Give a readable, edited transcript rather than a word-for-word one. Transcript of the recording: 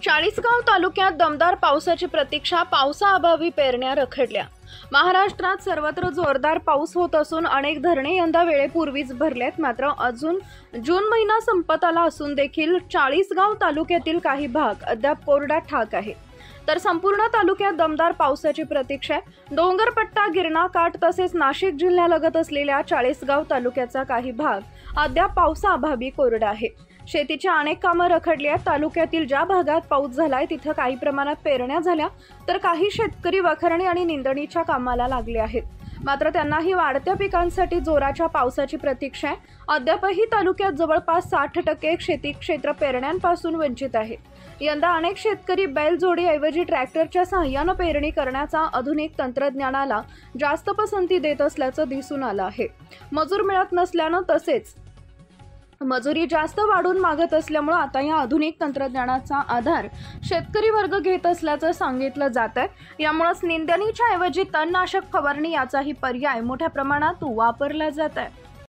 चाळीसगाव तालुक्यात दमदार पावसाची प्रतीक्षा, पावसाअभावी पेरण्या रखडल्या। महाराष्ट्रात सर्वत्र जोरदार पाऊस होत असून अनेक धरणे यंदा वेळेपूर्वीच भरलेत। मात्र अजून जून महिना संपत आला असून देखील चाळीसगाव तालुक्यातील काही भाग अद्याप कोरडा ठाक आहे, तर संपूर्ण तालुक्यात दमदार पावसाची प्रतीक्षा आहे। डोंगरपट्टा, गिरणा काठ तसेच नाशिक जिल्ह्यालगत असलेल्या चाळीसगाव तालुक्याचा काही भाग अद्याप पावसाअभावी कोरडा आहे। शेतीची अनेक कामं रखडली आहेत। तालुक्यातील ज्या भागात पाऊस झालाय तिथं काही प्रमाणात पेरण्या झाल्या, तर काही शेतकरी वखरणी आणि निंदणीच्या कामाला लागले आहेत। मात्र त्यांनाही वाढत्या पिकांसाठी जोराच्या पावसाची प्रतीक्षा आहे। अद्यापही तालुक्यात जवळपास 60% शेती क्षेत्र पेरण्यांपासून वंचित आहे। यंदा अनेक शेतकरी बैलजोडीऐवजी ट्रॅक्टरच्या सहाय्याने पेरणी करण्याचा आधुनिक तंत्रज्ञानाला जास्त पसंती देत असल्याचं दिसून आलं आहे। मजूर मिळत नसल्यानं तसेच मजुरी जास्त वाढून मागत असल्यामुळे आता या आधुनिक तंत्रज्ञानाचा आधार शेतकरी वर्ग घेत असल्याचं सांगितलं जात आहे। यामुळेच निंदणीच्या ऐवजी तणनाशक फवारणी याचाही पर्याय मोठ्या प्रमाणात वापरला जात आहे।